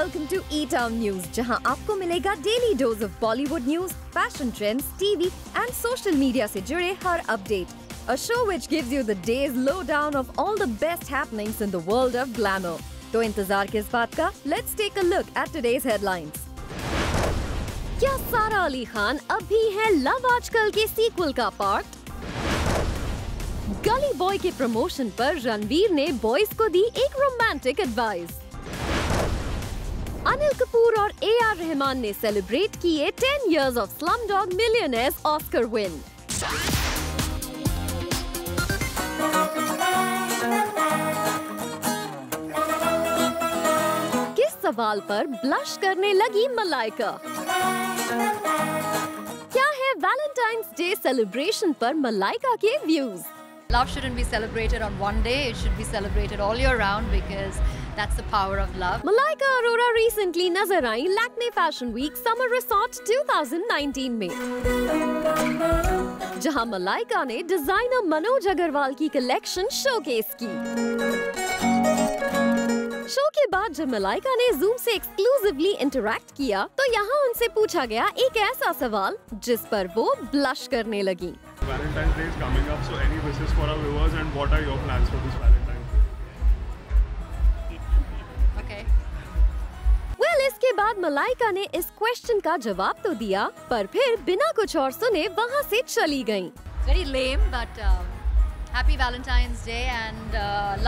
Welcome to E-Town news, जहां आपको मिलेगा daily dose of Bollywood news, fashion trends, TV and social media से जुड़े हर update. A show which gives you the day's lowdown of all the best happenings in the world of glamour. तो इंतजार किस बात का? Let's take a look at today's headlines. क्या सारा अली खान अब भी है लव आजकल के सीक्वल का पार्ट? गली बॉय के प्रमोशन पर रणवीर ने बॉयज को दी एक रोमांटिक एडवाइस. अनिल कपूर और AR रहमान ने सेलिब्रेट किए 10 years of Slumdog Millionaire's Oscar win. किस सवाल पर ब्लश करने लगी मलाइका? क्या है वैलेंटाइंस डे सेलिब्रेशन पर मलाइका के views? Love shouldn't be celebrated on one day, it should be celebrated all year round because that's the power of love. Malaika Arora recently नजर आई Lakme fashion week summer resort 2019 में, जहां मलाइका ने डिजाइनर मनोज अग्रवाल की कलेक्शन शोकेस की. Show के बाद जब मलाइका ने जूम से एक्सक्लूसिवली इंटरैक्ट किया तो यहाँ उनसे पूछा गया एक ऐसा सवाल जिस पर वो ब्लश करने लगी. Valentine's Day is coming up, so any wishes for our viewers and what are your plans for this Valentine's Day? Okay. Well, इसके बाद मलाइका ने इस क्वेश्चन का जवाब तो दिया, पर फिर बिना कुछ और सुने वहाँ से चली गईं. Very lame, but happy Valentine's Day, and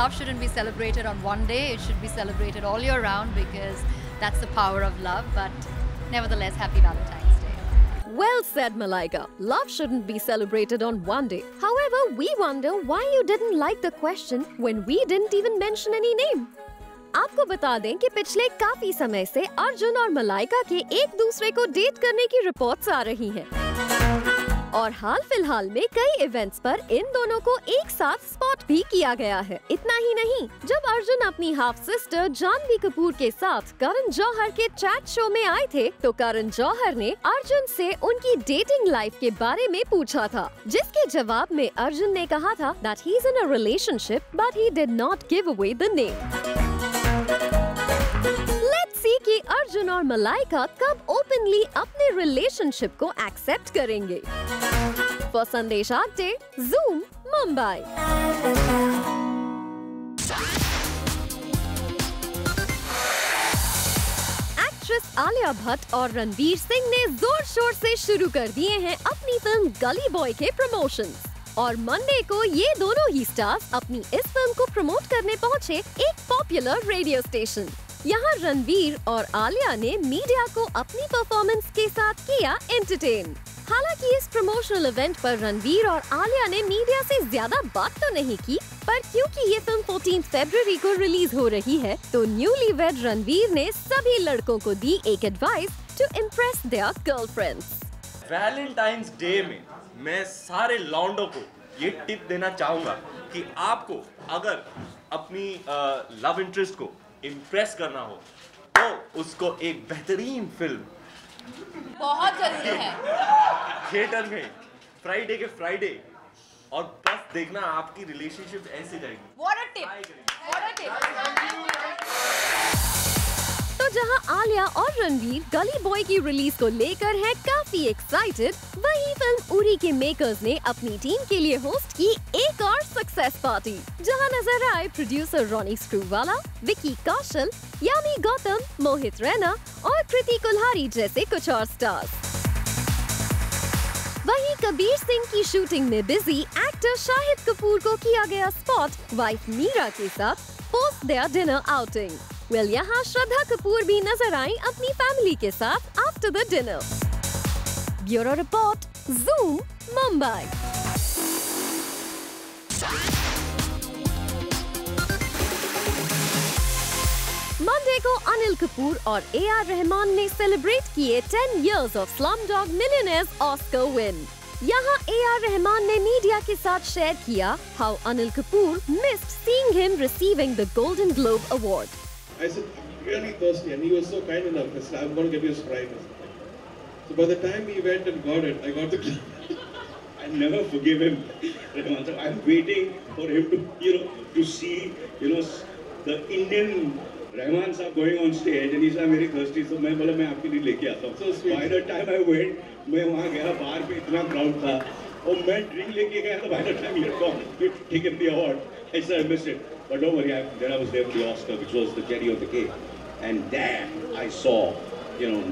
love shouldn't be celebrated on one day, it should be celebrated all year round because that's the power of love, but nevertheless, happy Valentine's Day. Well said, Malaika. Love shouldn't be celebrated on one day. However, we wonder why you didn't like the question when we didn't even mention any name. आपको बता दें कि पिछले काफी समय से अर्जुन और मलाइका के एक दूसरे को डेट करने की रिपोर्ट्स आ रही हैं. और हाल फिलहाल में कई इवेंट्स पर इन दोनों को एक साथ स्पॉट भी किया गया है. इतना ही नहीं, जब अर्जुन अपनी हाफ सिस्टर जानवी कपूर के साथ करण जौहर के चैट शो में आए थे तो करण जौहर ने अर्जुन से उनकी डेटिंग लाइफ के बारे में पूछा था, जिसके जवाब में अर्जुन ने कहा था that he is in a relationship but he did not give away the name. कि अर्जुन और मलाइका कब ओपनली अपने रिलेशनशिप को एक्सेप्ट करेंगे. फॉर संदेश आटे, जूम मुंबई. एक्ट्रेस आलिया भट्ट और रणवीर सिंह ने जोर शोर से शुरू कर दिए हैं अपनी फिल्म गली बॉय के प्रमोशंस. और मंडे को ये दोनों ही स्टार्स अपनी इस फिल्म को प्रमोट करने पहुंचे एक पॉपुलर रेडियो स्टेशन. यहाँ रणवीर और आलिया ने मीडिया को अपनी परफॉर्मेंस के साथ किया एंटरटेन. हालांकि इस प्रमोशनल इवेंट पर रणवीर और आलिया ने मीडिया से ज्यादा बात तो नहीं की, पर क्योंकि ये फिल्म 14 फरवरी को रिलीज हो रही है तो न्यूली वेड रणवीर ने सभी लड़कों को दी एक advice to impress their girlfriends. Valentine's day में मैं सारे लौंडों को ये टिप देना चाहूँगा कि आपको अगर अपनी लव इंटरेस्ट को इम्प्रेस करना हो तो उसको एक बेहतरीन फिल्म बहुत जरूरी है थिएटर में फ्राइडे के फ्राइडे और बस देखना आपकी रिलेशनशिप ऐसे जाएगी. What a tip! What a tip! तो जहां आलिया और रणवीर गली बॉय की रिलीज को लेकर हैं काफी एक्साइटेड, वहीं फिल्म उरी के मेकर्स ने अपनी टीम के लिए होस्ट की एक और सक्सेस पार्टी, जहां नजर आए प्रोड्यूसर रॉनी स्क्रूवाला, विकी कौशल, यामी गौतम, मोहित रैना और कृति कुल्हारी जैसे कुछ और स्टार्स. वहीं कबीर सिंह की शूटिंग में बिजी एक्टर शाहिद कपूर को किया गया स्पॉट वाइफ मीरा के साथ post their dinner outing. Well, यहाँ श्रद्धा कपूर भी नजर आई अपनी फैमिली के साथ after the dinner. Bureau report, zoom Mumbai. Monday को अनिल कपूर और AR रहमान ने सेलिब्रेट किए 10 years of Slumdog Millionaire's Oscar win. यहाँ AR रहमान ने मीडिया के साथ शेयर किया how Anil Kapoor missed seeing him receiving the Golden Globe Award. I said, I'm really thirsty, and he was so kind enough. I said, I'm going to get you a Sprite. So by the time he went and got it, I got the. I never forgive him. I'm waiting for him to, to see, the Indian Rahman साहब going on stage and he said I'm very thirsty, so मैं बोला मैं आपके लिए लेके आता हूँ. So by the time I went, मैं वहाँ गया, बाहर पे इतना crowd था, और मैं drink लेके गया, तो by the time he had gone, he'd taken the award. I said I missed it, but don't worry, then I was there for the Oscar, which was the cherry on the cake, and then I saw, you know,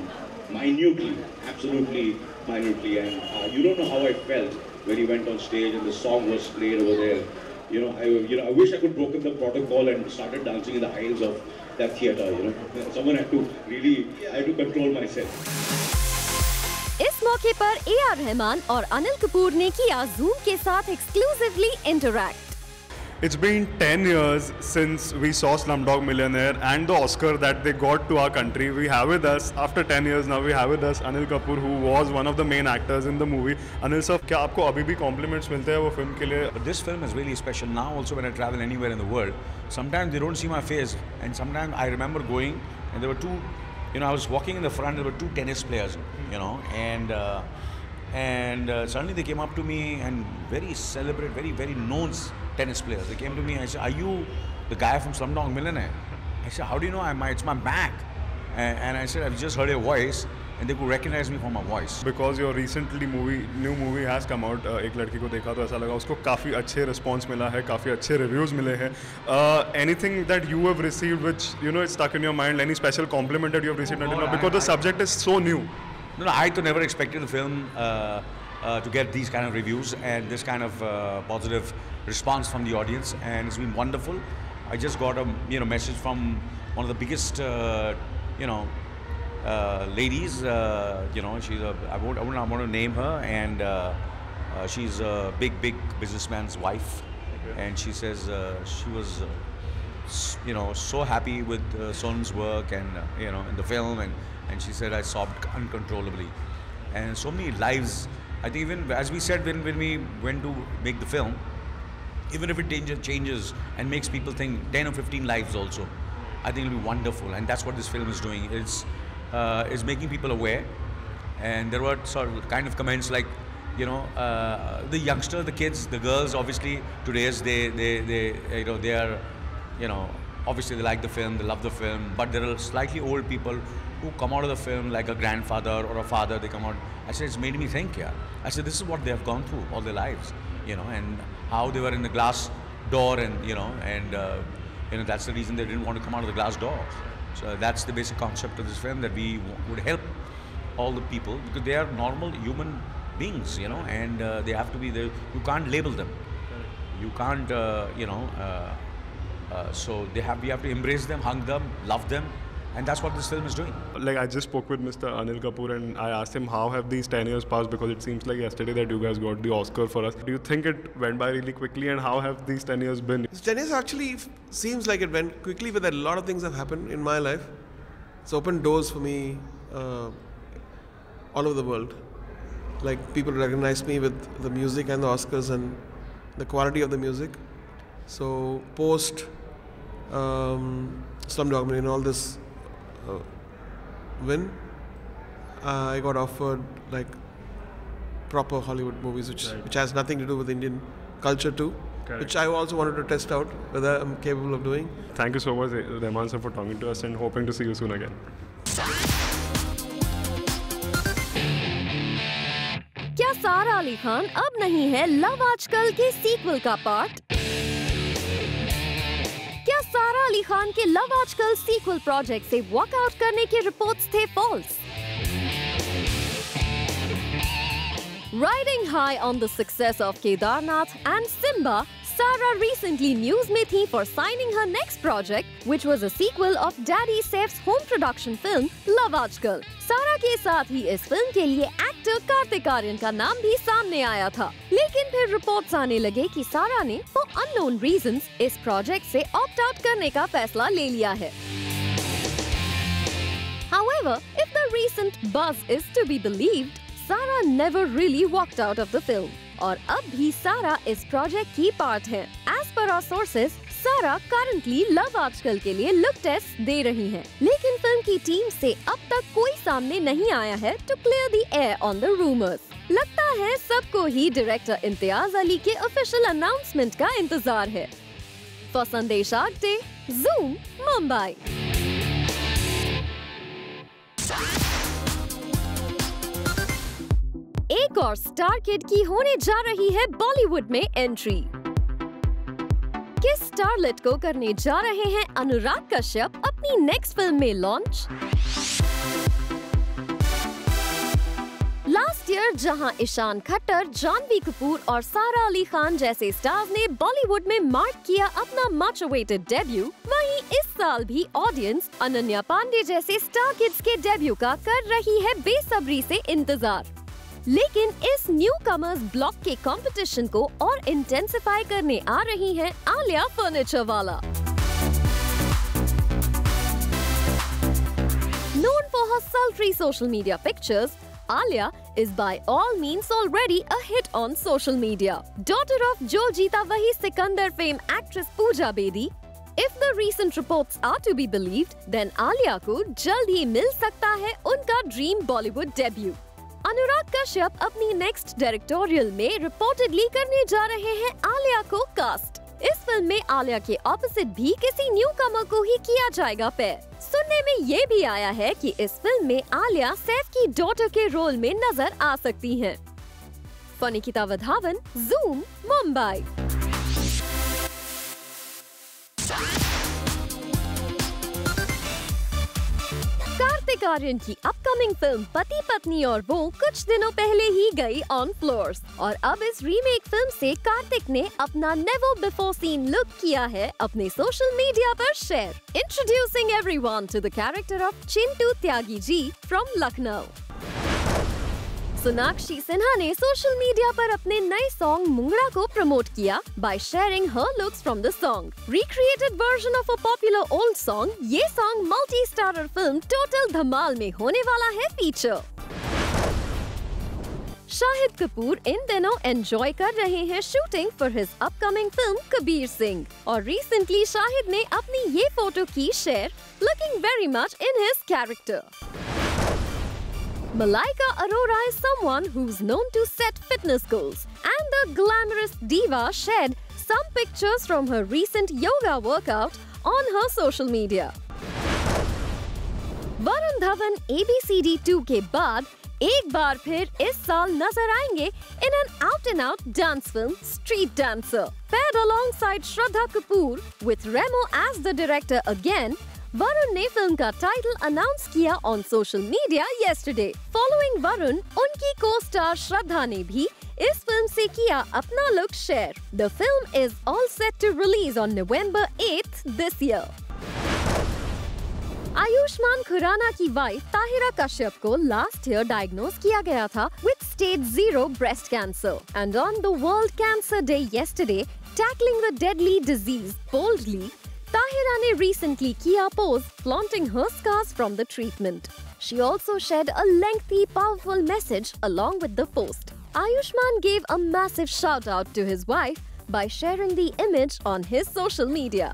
minutely, absolutely minutely, and you don't know how I felt when he went on stage and the song was played over there. You know, I wish I could broken the protocol and started dancing in the aisles of that theater. You know, someone had to really, I had to control myself. इस मौके पर AR Rahman और अनिल कपूर ने किया Zoom के साथ exclusively interact. It's been 10 years since we saw Slumdog Millionaire and the Oscar that they got to our country. We have with us, after 10 years now, we have with us Anil Kapoor, who was one of the main actors in the movie. Anil sir, क्या आपको अभी भी compliments मिलते हैं वो film के लिए? But this film is really special now. Also, when I travel anywhere in the world, sometimes they don't see my face, and sometimes I remember going, and there were two. You know, I was walking in the front. There were two tennis players. You know, and suddenly they came up to me and very celebrate, very known tennis players. They came to me and I said, "Are you the guy from Slumdog Millionaire?" I said, "How do you know it's my back?" And I said, "I've just heard your voice." And they could recognize me from my voice. Because your new movie has come out, एक लड़की को देखा तो ऐसा लगा उसको काफ़ी अच्छे response मिला है, काफ़ी अच्छे reviews मिले हैं. Anything that you have received which you know is stuck in your mind? Any special compliment that you have received until now? Because the subject is so new. No, I never expected the film to get these kind of reviews and this kind of positive response from the audience, and it's been wonderful. I just got a message from one of the biggest ladies. She's I want to name her, and she's a big businessman's wife, and she says she was so happy with Son's work and in the film, and she said I sobbed uncontrollably, and so many lives. I think even as we said when we went to make the film, even if it changes and makes people think 10 or 15 lives also, I think it'll be wonderful, and that's what this film is doing. It's making people aware, and there were sort of kind of comments like, the youngsters, the kids, the girls, obviously today's they are, obviously they like the film, they love the film, but there are slightly old people who come out of the film like a grandfather or a father. They come out. I said, it's made me think, yeah. I said, this is what they have gone through all their lives, and how they were in the glass door, and that's the reason they didn't want to come out of the glass door. So that's the basic concept of this film, that we would help all the people because they are normal human beings, and they have to be there. You can't label them. You can't, so we have to embrace them, hug them, love them. And that's what this film is doing. Like, I just spoke with Mr. Anil Kapoor and I asked him how have these 10 years passed, because it seems like yesterday that you guys got the Oscar for us. Do you think it went by really quickly, and how have these 10 years been? 10 years actually seems like it went quickly, but a lot of things have happened in my life. It's opened doors for me all over the world. Like, people recognize me with the music and the Oscars and the quality of the music. So post Slumdog Millionaire and all this win, I got offered like proper Hollywood movies, which has nothing to do with Indian culture too. Correct. Which I also wanted to test out whether I'm capable of doing. Thank you so much, Rahman sir, for talking to us, and hoping to see you soon again. क्या सारा अली खान अब नहीं है love आजकल के sequel का part? क्या सारा अली खान के लव आजकल सीक्वल प्रोजेक्ट से वॉकआउट करने के रिपोर्ट्स थे false? Riding high on the success of Kedarnath and Simba, Sara recently news में थी for signing her next project, which was a sequel of Daddy Saif's home production film Love Aajkal. सारा के साथ ही इस film के लिए actor Kartik Aaryan का नाम भी सामने आया था, लेकिन फिर रिपोर्ट्स आने लगे कि सारा ने for unknown reasons इस प्रोजेक्ट से ऑप्ट आउट करने का फैसला ले लिया है. However, if the recent buzz is to be believed, Sara never really walked out of the film. और अब भी सारा इस प्रोजेक्ट की पार्ट है. As per our sources, सारा currently लव आजकल के लिए लुक टेस्ट दे रही हैं, लेकिन फिल्म की टीम से अब तक कोई सामने नहीं आया है to clear the air on the rumors. लगता है सबको ही डायरेक्टर इम्तियाज अली के ऑफिशियल अनाउंसमेंट का इंतजार है. For संदेश आगटे, Zoom, Mumbai. और स्टार किड की होने जा रही है बॉलीवुड में एंट्री। किस स्टारलेट को करने जा रहे हैं अनुराग कश्यप अपनी नेक्स्ट फिल्म में लॉन्च? लास्ट ईयर जहां ईशान खट्टर, जानवी कपूर और सारा अली खान जैसे स्टार्स ने बॉलीवुड में मार्क किया अपना मच अवेटेड डेब्यू, वहीं इस साल भी ऑडियंस अनन्या पांडे जैसे स्टार किड्स के डेब्यू का कर रही है बेसब्री से इंतजार। लेकिन इस न्यू कमर्स ब्लॉक के कंपटीशन को और इंटेंसिफाई करने आ रही है आलिया फर्नीचर वाला। Known for her sultry social media pictures, Alia is by all means already a hit on social media. Daughter of Jo Jeeta Wahi Sikandar fame actress Pooja Bedi. If the recent reports are to be believed, then Alia को जल्द ही मिल सकता है उनका dream Bollywood debut. Anurag Kashyap अपनी next directorial में reportedly करने जा रहे हैं आलिया को कास्ट। इस फिल्म में आलिया के ऑपोजिट भी किसी न्यू कमर को ही किया जाएगा पेयर। सुनने में ये भी आया है कि इस फिल्म में आलिया सैफ की डॉटर के रोल में नजर आ सकती हैं। फनिकिता वधावन, ज़ूम, मुंबई। कार्तिक आर्यन की अपकमिंग फिल्म पति पत्नी और वो कुछ दिनों पहले ही गई ऑन फ्लोर्स और अब इस रीमेक फिल्म से कार्तिक ने अपना नेवर बिफोर सीन लुक किया है अपने सोशल मीडिया पर share. Introducing everyone to the character of Chintu Tyagi ji from Lucknow. Sonakshi Sinha ने सोशल मीडिया पर अपने नए सॉन्ग मुंगड़ा को प्रमोट किया by sharing her looks from the song. Recreated version of a popular old song, ये song multi starrer film Total Dhamaal में होने वाला है फीचर। शाहिद कपूर इन दिनों एंजॉय कर रहे हैं shooting for his upcoming film Kabir Singh और रिसेंटली शाहिद ने अपनी ये फोटो की share looking very much in his character. Malaika Arora is someone who's known to set fitness goals, and the glamorous diva shared some pictures from her recent yoga workout on her social media. Varun Dhawan ABCD 2 के बाद एक बार फिर इस साल नजर आएंगे in an out-and-out dance film Street Dancer. Paired alongside Shraddha Kapoor with Remo as the director again, Varun ने film का टाइटल अनाउंस किया on social media yesterday. Following Varun, उनकी को-स्टार श्रद्धा ने भी इस फिल्म से किया अपना look share. The film is all set to release on November 8th this year. Ayushmann Khurrana की वाइफ ताहिरा कश्यप को लास्ट ईयर डायग्नोज किया गया था with stage 0 breast cancer. And on the World Cancer Day yesterday, tackling the deadly disease boldly, Tahira ne recently kiya pose flaunting her scars from the treatment. She also shared a lengthy, powerful message along with the post. Ayushmann gave a massive shout out to his wife by sharing the image on his social media.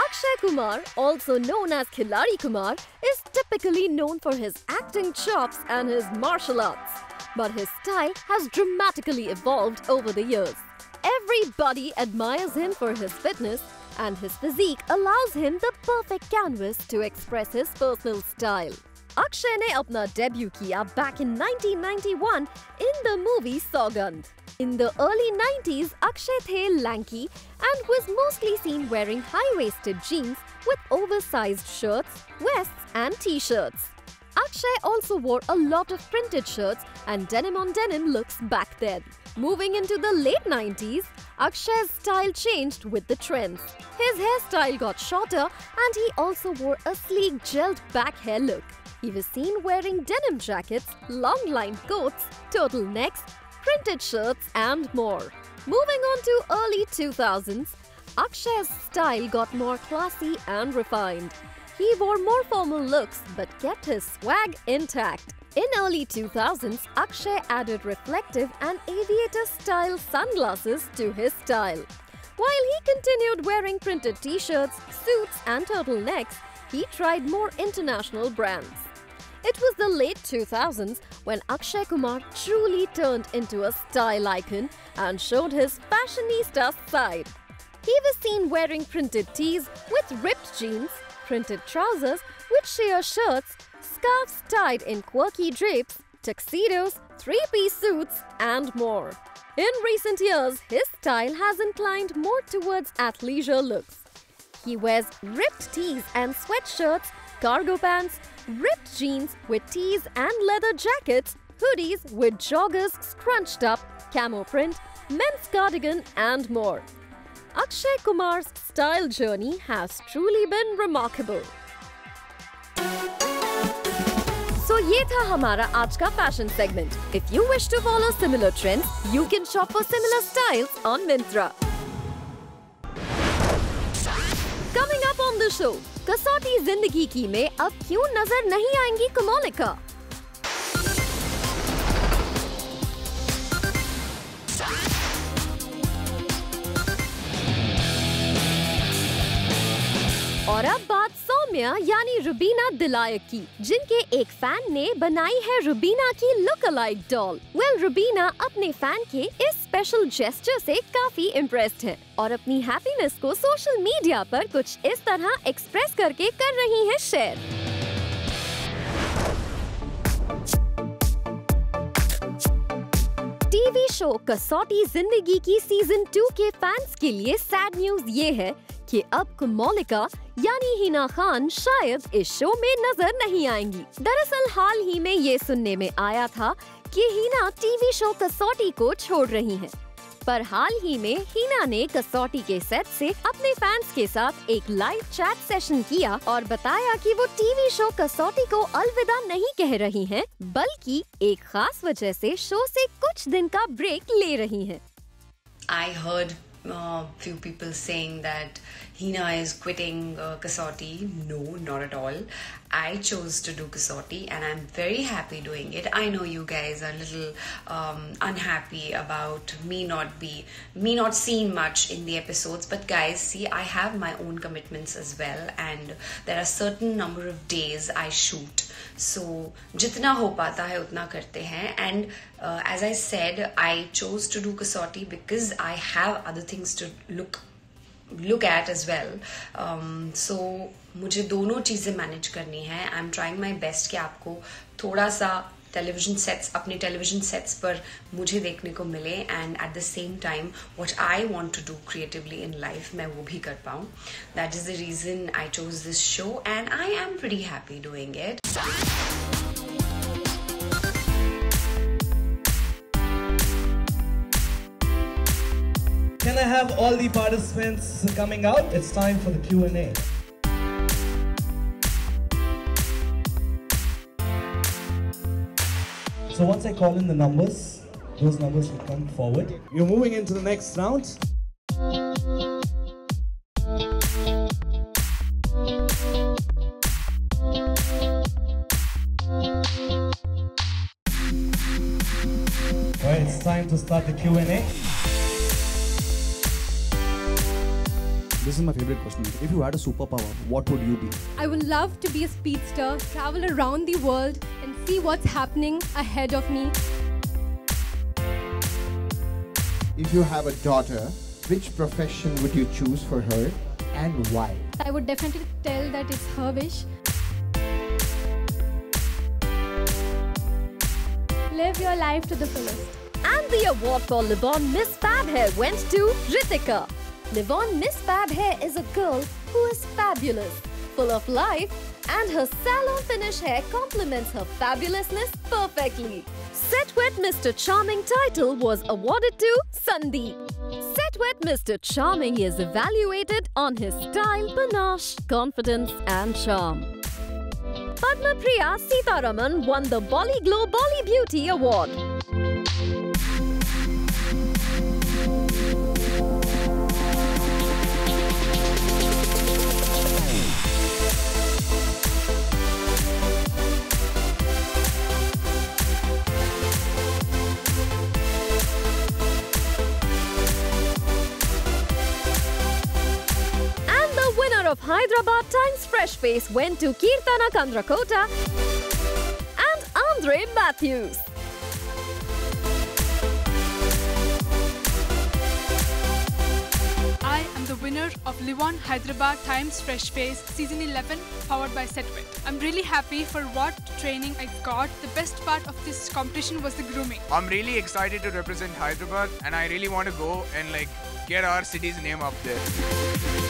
Akshay Kumar, also known as Khiladi Kumar, is typically known for his acting chops and his martial arts. But his style has dramatically evolved over the years. Everybody admires him for his fitness, and his physique allows him the perfect canvas to express his personal style. Akshay ने अपना debut किया back in 1991 in the movie Saugandh. In the early 90s, Akshay थे lanky and was mostly seen wearing high-waisted jeans with oversized shirts, vests and t-shirts. Akshay also wore a lot of printed shirts and denim-on-denim looks back then. Moving into the late 90s, Akshay's style changed with the trends. His hairstyle got shorter and he also wore a sleek gelled back hair look. He was seen wearing denim jackets, long-lined coats, turtlenecks, printed shirts and more. Moving on to early 2000s, Akshay's style got more classy and refined. He wore more formal looks but kept his swag intact. In early 2000s, Akshay added reflective and aviator-style sunglasses to his style. While he continued wearing printed t-shirts, suits and turtlenecks, he tried more international brands. It was the late 2000s when Akshay Kumar truly turned into a style icon and showed his fashionista side. He was seen wearing printed tees with ripped jeans, printed trousers with sheer shirts, scarves tied in quirky drapes, tuxedos, three-piece suits, and more. In recent years, his style has inclined more towards athleisure looks. He wears ripped tees and sweatshirts, cargo pants, ripped jeans with tees and leather jackets, hoodies with joggers scrunched up, camo print, men's cardigan, and more. Akshay Kumar's style journey has truly been remarkable. So ये था हमारा आज का fashion segment. If you wish to follow similar trends, you can shop for similar styles on Myntra. Coming up on the show, कसौटी जिंदगी की में अब क्यों नजर नहीं आएंगी कोमोलिका? और अब बात सौम्या यानी रुबीना दिलायक की, जिनके एक फैन ने बनाई है रुबीना की लुक अलाइक डॉल। रुबीना अपने फैन के इस स्पेशल जेस्चर से काफी इम्प्रेस्ड है और अपनी हैप्पीनेस को सोशल मीडिया पर कुछ इस तरह एक्सप्रेस करके कर रही है शेयर। टीवी शो कसौटी जिंदगी की सीजन 2 के फैंस के लिए सैड न्यूज ये है कि अब कोमोलिका यानी हिना खान शायद इस शो में नजर नहीं आएंगी। दरअसल हाल ही में ये सुनने में आया था कि हिना टीवी शो कसौटी को छोड़ रही हैं। पर हाल ही में हिना ने कसौटी के सेट से अपने फैंस के साथ एक लाइव चैट सेशन किया और बताया कि वो टीवी शो कसौटी को अलविदा नहीं कह रही हैं, बल्कि एक खास वजह से शो से कुछ दिन का ब्रेक ले रही हैं। I heard few people saying that Hina is quitting Kasauti. No, not at all. I chose to do Kasauti and I'm very happy doing it. I know you guys are a little unhappy about me not seeing much in the episodes, but guys, see, I have my own commitments as well and there are certain number of days I shoot. So jitna ho pata hai utna karte hain, and as I said, I chose to do Kasauti because I have other things to look at as well. So मुझे दोनों चीजें manage करनी है. I am trying my best कि आपको थोड़ा सा television sets, अपने टेलीविजन सेट्स पर मुझे देखने को मिले and at the same time what I want to do creatively in life मैं वो भी कर पाऊँ. That is the reason I chose this show and I am pretty happy doing it. Can I have all the participants coming out? It's time for the Q&A. So once I call in the numbers, those numbers will come forward. You're moving into the next round. Alright, it's time to start the Q&A. This is my favorite question. If you had a superpower, what would you be? I would love to be a speedster, travel around the world and see what's happening ahead of me. If you have a daughter, which profession would you choose for her and why? I would definitely tell that it's her wish. Live your life to the fullest. And the award for Livon Miss Fab Hair went to Ritika. Livon Miss Fab Hair is a girl who is fabulous, full of life, and her salon finish hair complements her fabulousness perfectly. Set Wet Mr. Charming title was awarded to Sandeep. Set Wet Mr. Charming is evaluated on his style, panache, confidence and charm. Padma Priya Sitaraman won the Bolly Glow Bolly Beauty Award. Of Hyderabad Times Fresh Face went to Kirtana Kandrakota and Andre Matthews. I am the winner of Livon Hyderabad Times Fresh Face Season 11 powered by Setwet. I'm really happy for what training I got. The best part of this competition was the grooming. I'm really excited to represent Hyderabad and I really want to go and get our city's name up there.